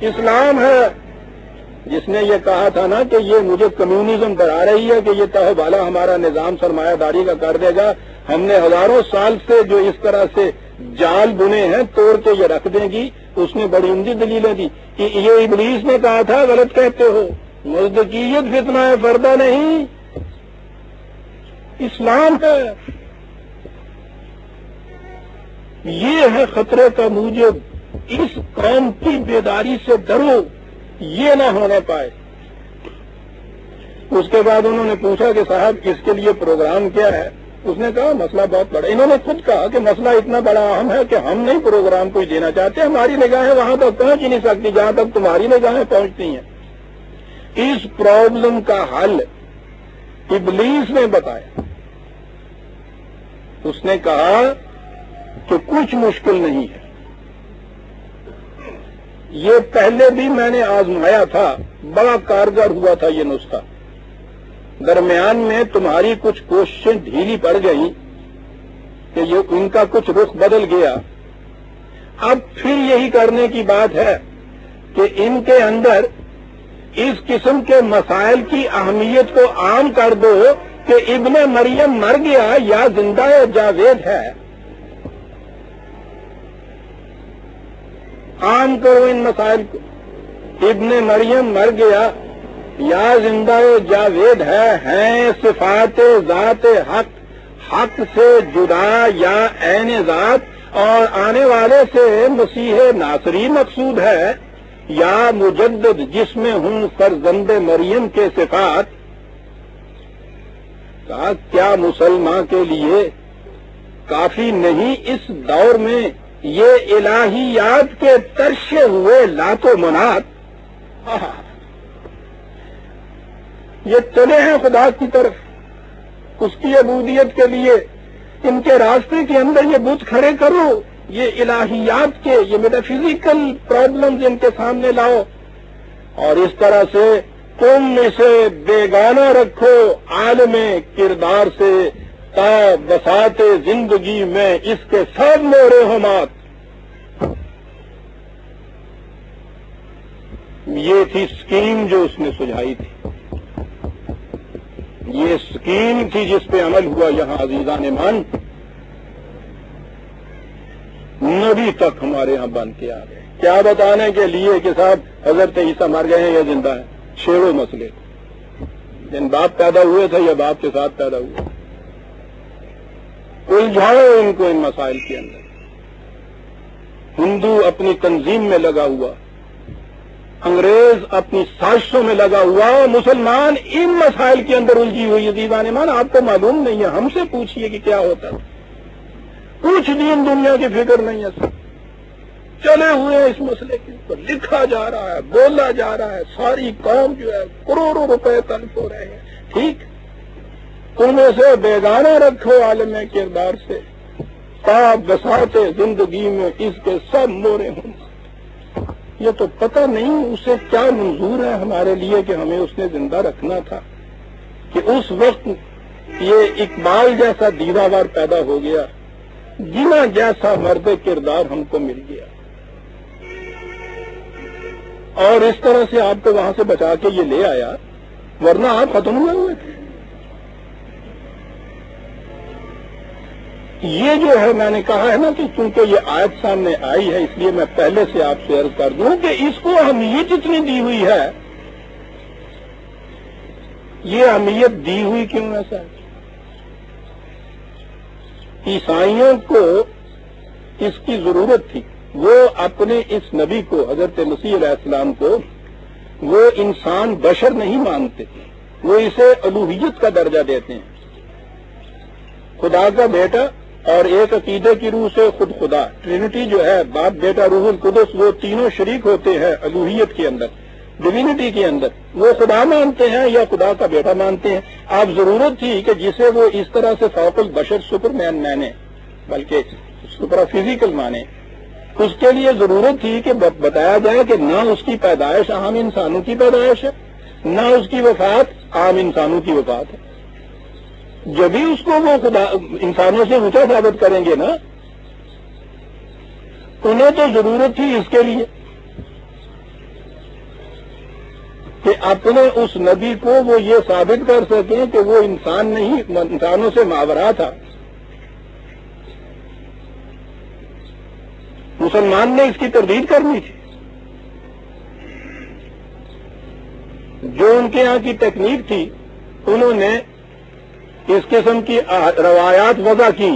اسلام ہے۔ جس نے یہ کہا تھا نا کہ یہ مجھے کمیونزم ڈرا رہی ہے کہ یہ تہ بالا ہمارا نظام سرمایہ داری کا کر دے گا، ہم نے ہزاروں سال سے جو اس طرح سے جال بنے ہیں توڑ کے یہ رکھ دیں گی، اس نے بڑی عمدی دلیلیں دی کہ یہ ابلیس نے کہا تھا غلط کہتے ہو، مزدقیت فتنہ ہے، فردہ نہیں، اسلام ہے۔ یہ ہے خطرے کا موجب، اس قوم کی بیداری سے ڈرو، یہ نہ ہونے پائے۔ اس کے بعد انہوں نے پوچھا کہ صاحب اس کے لیے پروگرام کیا ہے؟ اس نے کہا مسئلہ بہت بڑا۔ انہوں نے خود کہا کہ مسئلہ اتنا بڑا اہم ہے کہ ہم نہیں پروگرام کوئی دینا چاہتے، ہماری نگاہیں وہاں تک پہنچ ہی نہیں سکتی جہاں تک تمہاری نگاہیں پہنچتی ہیں۔ اس پرابلم کا حل ابلیس نے بتایا۔ اس نے کہا کہ کچھ مشکل نہیں ہے، یہ پہلے بھی میں نے آزمایا تھا، بڑا کارگر ہوا تھا یہ نسخہ، درمیان میں تمہاری کچھ کوششیں ڈھیلی پڑ گئیں کہ یہ ان کا کچھ رخ بدل گیا، اب پھر یہی کرنے کی بات ہے کہ ان کے اندر اس قسم کے مسائل کی اہمیت کو عام کر دو کہ ابن مریم مر گیا یا زندہ جاوید ہے، عام کرو ان مسائل کو۔ ابن مریم مر گیا یا زندہ جاوید ہے، ہیں صفات ذات حق، حق سے جدا یا عین ذات، اور آنے والے سے مسیح ناصری مقصود ہے، یا مجدد جس میں ہوں فرزند مریم کے صفات۔ کہا کیا مسلمان کے لیے کافی نہیں اس دور میں یہ الہیات کے ترشے ہوئے لات و منات؟ یہ چلے ہیں خدا کی طرف، اس کی عبودیت کے لیے، ان کے راستے کے اندر یہ بت کھڑے کرو، یہ الہیات کے، یہ میٹا فزیکل پرابلمز ان کے سامنے لاؤ، اور اس طرح سے تم اسے بیگانہ رکھو عالم کردار سے، تا بساط زندگی میں اس کے سب مورے ہمات۔ یہ تھی اسکیم جو اس نے سجھائی تھی، یہ اسکیم تھی جس پہ عمل ہوا یہاں عزیزان ایمان، نبی تک ہمارے ہاں بن کے آ گئے، کیا بتانے کے لیے کہ صاحب حضرت عیسیٰ مر گئے ہیں یا زندہ ہیں، چھیڑو مسئلے، جن باپ پیدا ہوئے تھے یا باپ کے ساتھ پیدا ہوئے، الجھاؤ ان کو ان مسائل کے اندر۔ ہندو اپنی تنظیم میں لگا ہوا، انگریز اپنی سازشوں میں لگا ہوا، مسلمان ان مسائل کے اندر الجھی ہوئی۔ عزیزان ایمان آپ کو معلوم نہیں ہے، ہم سے پوچھئے کہ کیا ہوتا ہے، کچھ دین دنیا کی فکر نہیں ہے، چلے ہوئے ہیں اس مسئلے کے اوپر، لکھا جا رہا ہے، بولا جا رہا ہے، ساری قوم جو ہے کروڑوں روپے تلف ہو رہے ہیں، ٹھیک، تم اسے بیگانہ رکھو عالم کردار سے، تا بساط زندگی میں اس کے سب مورے ہوں۔ یہ تو پتہ نہیں اسے کیا منظور ہے ہمارے لیے کہ ہمیں اس نے زندہ رکھنا تھا، کہ اس وقت یہ اقبال جیسا دیداور پیدا ہو گیا، جنا جیسا مرد کردار ہم کو مل گیا، اور اس طرح سے آپ کو وہاں سے بچا کے یہ لے آیا، ورنہ آپ ختم ہوئے تھے۔ یہ جو ہے میں نے کہا ہے نا کہ چونکہ یہ آیت سامنے آئی ہے اس لیے میں پہلے سے آپ سے عرض کر دوں کہ اس کو اہمیت اتنی دی ہوئی ہے، یہ اہمیت دی ہوئی کیوں ہے صاحب؟ عیسائیوں کو اس کی ضرورت تھی، وہ اپنے اس نبی کو حضرت مسیح علیہ السلام کو وہ انسان بشر نہیں مانتے، وہ اسے الوہیت کا درجہ دیتے ہیں، خدا کا بیٹا، اور ایک عقیدے کی روح سے خود خدا، ٹرینٹی جو ہے، باپ بیٹا روح القدس، وہ تینوں شریک ہوتے ہیں الوہیت کے اندر، ڈیوینٹی کے اندر، وہ خدا مانتے ہیں یا خدا کا بیٹا مانتے ہیں۔ آپ ضرورت تھی کہ جسے وہ اس طرح سے فوق البشر سپر مین مانے، بلکہ سپرا فزیکل مانے، اس کے لیے ضرورت تھی کہ بتایا جائے کہ نہ اس کی پیدائش عام انسانوں کی پیدائش ہے، نہ اس کی وفات عام انسانوں کی وفات ہے، جب ہی اس کو وہ خدا انسانوں سے اونچا ثابت کریں گے نا۔ انہیں تو ضرورت تھی اس کے لیے کہ اپنے اس نبی کو وہ یہ ثابت کر سکیں کہ وہ انسان نہیں، انسانوں سے ماورا تھا۔ مسلمان نے اس کی تردید کرنی تھی۔ جو ان کے یہاں کی تکنیک تھی، انہوں نے اس قسم کی روایات وضع کی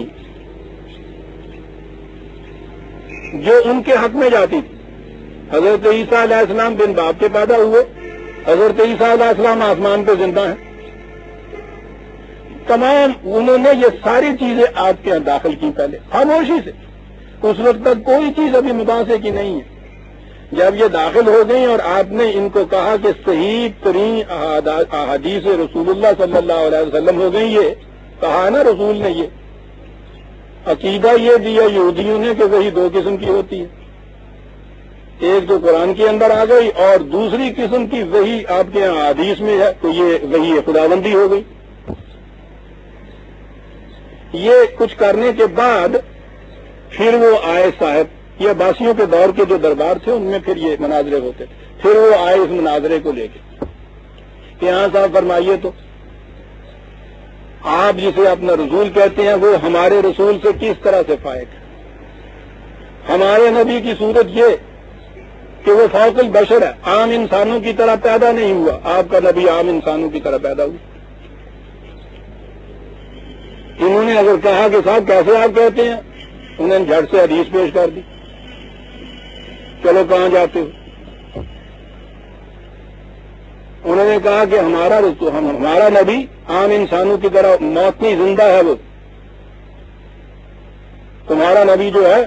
جو ان کے حق میں جاتی تھی۔ حضرت عیسیٰ علیہ السلام بن باپ کے پیدا ہوئے، حضرت عیسیٰ علیہ السلام آسمان پہ زندہ ہیں، تمام انہوں نے یہ ساری چیزیں آپ کے یہاں داخل کی پہلے خاموشی سے۔ اس وقت تک کوئی چیز ابھی مباحثے کی نہیں ہے۔ جب یہ داخل ہو گئی اور آپ نے ان کو کہا کہ صحیح ترین احادیث رسول اللہ صلی اللہ علیہ وسلم ہو گئی، یہ کہا نا رسول نے، یہ عقیدہ یہ دیا یہودیوں نے کہ وہی دو قسم کی ہوتی ہے، ایک تو قرآن کے اندر آ گئی اور دوسری قسم کی وہی آپ کے یہاں حدیث میں ہے، تو یہ وہی خداوندی ہو گئی۔ یہ کچھ کرنے کے بعد پھر وہ آئے صاحب، یہ عباسیوں کے دور کے جو دربار تھے ان میں پھر یہ مناظرے ہوتے تھے، پھر وہ آئے اس مناظرے کو لے کے کہ ہاں صاحب فرمائیے تو آپ جسے اپنا رسول کہتے ہیں وہ ہمارے رسول سے کس طرح سے فائق ہے؟ ہمارے نبی کی صورت یہ کہ وہ فوق البشر ہے، عام انسانوں کی طرح پیدا نہیں ہوا، آپ کا نبی عام انسانوں کی طرح پیدا ہوا۔ انہوں نے اگر کہا کہ صاحب کیسے آپ کہتے ہیں، انہوں نے جھٹ سے حدیث پیش کر دی، چلو کہاں جاتے ہو؟ انہوں نے کہا کہ ہمارا نبی عام انسانوں کی طرح موت نہیں، زندہ ہے وہ، تمہارا نبی جو ہے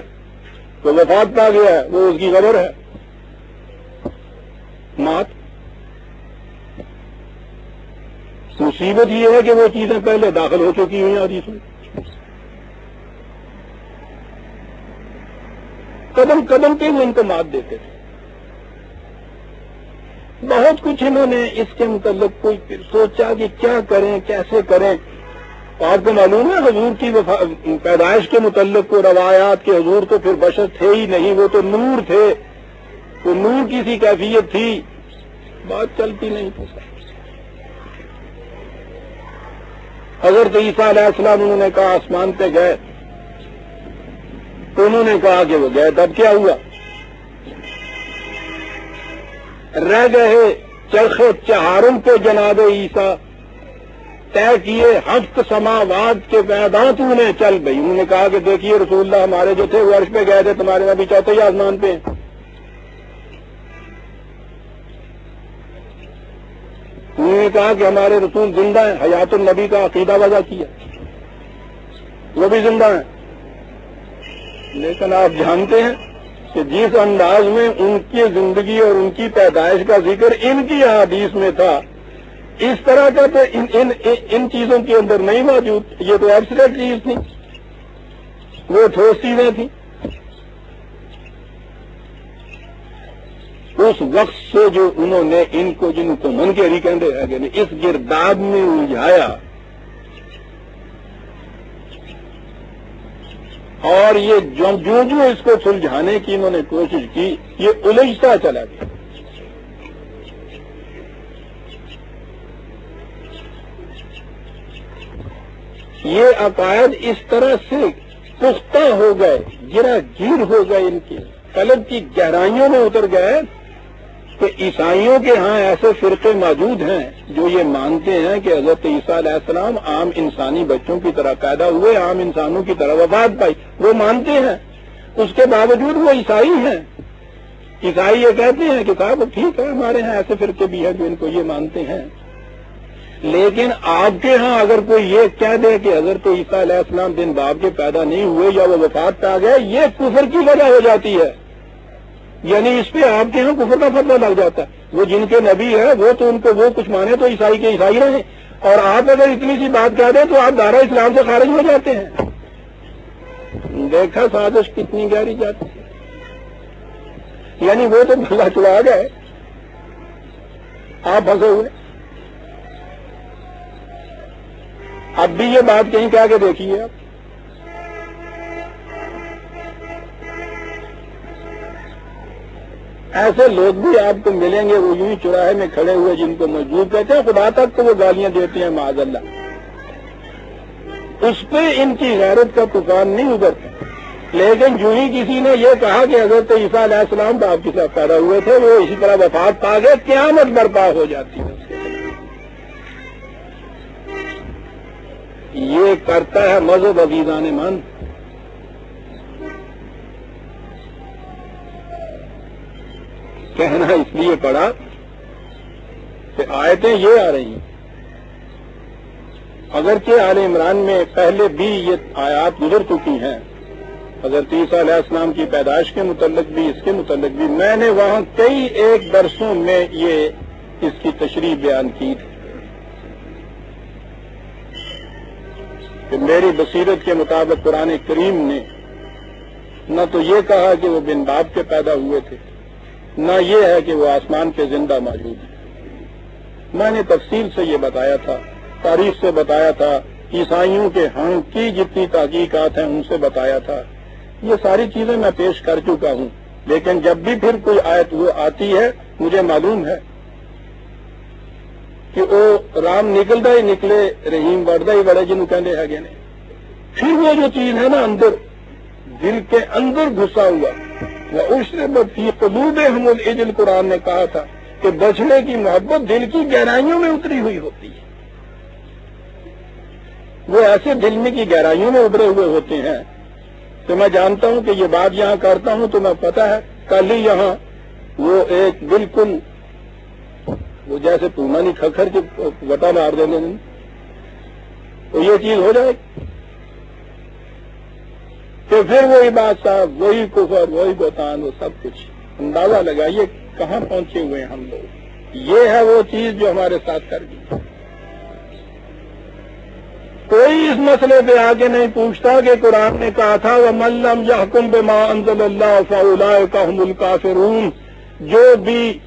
وہ وفات پا گیا ہے، وہ اس کی قبر ہے۔ مات مصیبت یہ ہے کہ وہ چیزیں پہلے داخل ہو چکی ہوئی ہیں حدیث میں، قدم قدم پہ وہ ان کو مات دیتے تھے۔ بہت کچھ انہوں نے اس کے متعلق کوئی سوچا کہ کیا کریں کیسے کریں۔ آپ کو معلوم ہے حضور کی پیدائش کے متعلق کو روایات کے حضور تو پھر بشر تھے ہی نہیں، وہ تو نور تھے، تو نور کی سی کیفیت تھی، بات چلتی نہیں تھی۔ حضرت عیسیٰ علیہ السلام انہوں نے کہا آسمان پہ گئے، تو انہوں نے کہا کہ وہ گئے، تب کیا ہوا؟ رہ گئے چرخے چہارم پہ جناب عیسیٰ، طے کیے ہفت سماوات کے میدان تو انہیں چل گئی۔ انہوں نے کہا کہ دیکھیے رسول اللہ ہمارے جو تھے وہ عرش پہ گئے تھے، تمہارے نبی چوتھے ہی آسمان پہ۔ انہوں نے کہا کہ ہمارے رسول زندہ ہیں، حیات النبی کا عقیدہ وضع کیا، وہ بھی زندہ ہیں۔ لیکن آپ جانتے ہیں کہ جس انداز میں ان کی زندگی اور ان کی پیدائش کا ذکر ان کی احادیث میں تھا، اس طرح کا تو ان چیزوں کے اندر نہیں موجود۔ یہ تو ایبسٹریکٹ چیز تھی، وہ ٹھوس چیزیں تھیں۔ اس وقت سے جو انہوں نے ان کو جن کو منکری کہتے ہیں اس گرداب میں الجھایا، اور یہ جو اس کو سلجھانے کی انہوں نے کوشش کی، یہ الجھتا چلا گیا۔ یہ عقائد اس طرح سے پختہ ہو گئے، گرا گیر ہو گئے، ان کے قلب کی گہرائیوں میں اتر گئے کہ عیسائیوں کے ہاں ایسے فرقے موجود ہیں جو یہ مانتے ہیں کہ حضرت عیسیٰ علیہ السلام عام انسانی بچوں کی طرح پیدا ہوئے، عام انسانوں کی طرح وفات پائی، وہ مانتے ہیں۔ اس کے باوجود وہ عیسائی ہیں۔ عیسائی یہ کہتے ہیں کہ صاحب ٹھیک ہے، ہمارے ہاں ایسے فرقے بھی ہیں جو ان کو یہ مانتے ہیں، لیکن آپ کے ہاں اگر کوئی یہ کہہ دے کہ حضرت عیسیٰ علیہ السلام بن باپ کے پیدا نہیں ہوئے یا وہ وفات پا گئے، یہ کفر کی وجہ ہو جاتی ہے، یعنی اس پہ آپ کے ہاں کفر کا فتویٰ لگ جاتا ہے۔ وہ جن کے نبی ہے وہ تو ان کو وہ کچھ مانے تو عیسائی کے عیسائی رہے، اور آپ اگر اتنی سی بات کہہ دیں تو آپ دائرہ اسلام سے خارج ہو جاتے ہیں۔ دیکھا سازش کتنی گہری جاتی ہے، یعنی وہ تو بھلا چلا گئے، آپ پھنسے ہوئے۔ اب بھی یہ بات کہیں کہہ کے دیکھیے آپ، ایسے لوگ بھی آپ کو ملیں گے، وہ یوں ہی چوراہے میں کھڑے ہوئے جن کو مجذوب کہتے ہیں، خدا تک کو وہ گالیاں دیتے ہیں معاذ اللہ، اس پہ ان کی غیرت کا طوفان نہیں ابھرتا۔ لیکن جو ہی کسی نے یہ کہا کہ حضرت عیسیٰ علیہ السلام تو آپ کے ساتھ پیدا ہوئے تھے، وہ اسی طرح وفات پا گئے، قیامت برپا ہو جاتی ہے۔ یہ کرتا ہے مذہب عزیزان من۔ کہنا اس لیے پڑا کہ آیتیں یہ آ رہی ہیں، اگرچہ آل عمران میں پہلے بھی یہ آیات گزر چکی ہیں، حضرت عیسیٰ علیہ السلام کی پیدائش کے متعلق بھی، اس کے متعلق بھی، میں نے وہاں کئی ایک درسوں میں یہ اس کی تشریح بیان کی تھی کہ میری بصیرت کے مطابق قرآن کریم نے نہ تو یہ کہا کہ وہ بن باپ کے پیدا ہوئے تھے، نہ یہ ہے کہ وہ آسمان کے زندہ موجود ہیں۔ میں نے تفصیل سے یہ بتایا تھا، تاریخ سے بتایا تھا، عیسائیوں کے ہاں کی جتنی تحقیقات ہیں ان سے بتایا تھا، یہ ساری چیزیں میں پیش کر چکا ہوں۔ لیکن جب بھی پھر کوئی آیت وہ آتی ہے، مجھے معلوم ہے کہ وہ رام نکلتا ہی نکلے، رحیم بڑھتا ہی بڑھے جنہوں کہنے ہے گے نہیں، پھر وہ جو چیز ہے نا اندر دل کے اندر گھسا ہوا، وَأُشْرِبَتْ فِي قُلُوبِهِمُ الْعِجْلُ، قرآن نے کہا تھا کہ بچنے کی محبت دل کی گہرائیوں میں اتری ہوئی ہوتی ہے، وہ ایسے دل میں کی گہرائیوں میں ابھرے ہوئے ہوتے ہیں تو میں جانتا ہوں کہ یہ بات یہاں کرتا ہوں تو میں پتہ ہے کل ہی یہاں وہ ایک بالکل وہ جیسے پومانی کھکھر کے وٹا مار دینے تو یہ چیز ہو جائے کہ پھر وہی بات صاحب، وہی کفر، وہی بہتان، وہ سب کچھ اندازہ لگائیے کہاں پہنچے ہوئے ہیں ہم لوگ۔ یہ ہے وہ چیز جو ہمارے ساتھ کر گئی۔ کوئی اس مسئلے پہ آگے نہیں پوچھتا کہ قرآن نے کہا تھا وَمَن لَّمْ يَحْكُم بِمَا أَنزَلَ اللَّهُ فَأُولَٰئِكَ هُمُ الْكَافِرُونَ، جو بھی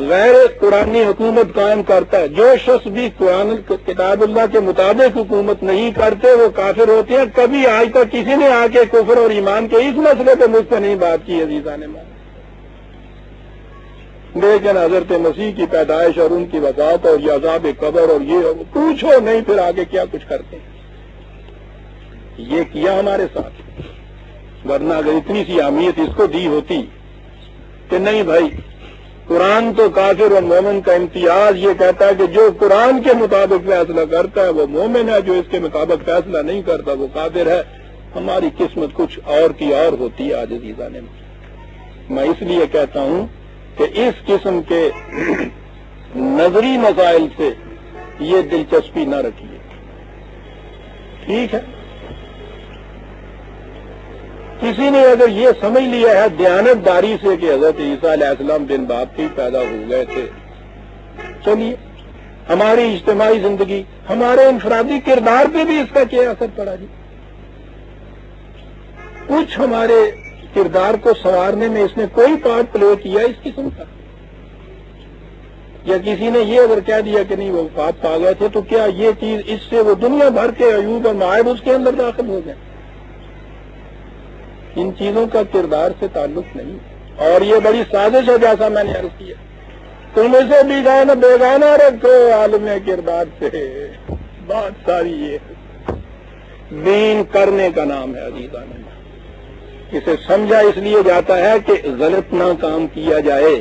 غیر قرآنی حکومت قائم کرتا ہے، جو شخص بھی قرآن کتاب اللہ کے مطابق حکومت نہیں کرتے وہ کافر ہوتے ہیں۔ کبھی آج تک کسی نے آ کے کفر اور ایمان کے اس مسئلے پہ مجھ سے نہیں بات کی عزیزان من، لیکن حضرت مسیح کی پیدائش اور ان کی وفات اور یہ عذاب قبر اور یہ پوچھو نہیں پھر آگے کیا کچھ کرتے ہیں۔ یہ کیا ہمارے ساتھ، ورنہ اگر اتنی سی اہمیت اس کو دی ہوتی کہ نہیں بھائی قرآن تو کافر اور مومن کا امتیاز یہ کہتا ہے کہ جو قرآن کے مطابق فیصلہ کرتا ہے وہ مومن ہے، جو اس کے مطابق فیصلہ نہیں کرتا وہ کافر ہے، ہماری قسمت کچھ اور کی اور ہوتی ہے۔ آج عزیزان میں اس لیے کہتا ہوں کہ اس قسم کے نظری مسائل سے یہ دلچسپی نہ رکھیے، ٹھیک ہے؟ کسی نے اگر یہ سمجھ لیا ہے دیانت داری سے کہ حضرت عیسیٰ علیہ السلام بن باپ کے پیدا ہو گئے تھے، چلیے ہماری اجتماعی زندگی، ہمارے انفرادی کردار پہ بھی اس کا کیا اثر پڑا جی؟ کچھ ہمارے کردار کو سنوارنے میں اس نے کوئی پارٹ پلے کیا اس قسم کا؟ یا کسی نے یہ اگر کہہ دیا کہ نہیں وہ وفات پا گئے تھے تو کیا یہ چیز اس سے وہ دنیا بھر کے عیوب اور معائب اس کے اندر داخل ہو گئے؟ ان چیزوں کا کردار سے تعلق نہیں، اور یہ بڑی سازش ہے جیسا میں نے عرض کیا، تم اسے بیگانہ رکھو عالم کردار سے، بات ساری یہ دین کرنے کا نام ہے عزیزان۔ اسے سمجھا اس لیے جاتا ہے کہ غلط نہ کام کیا جائے،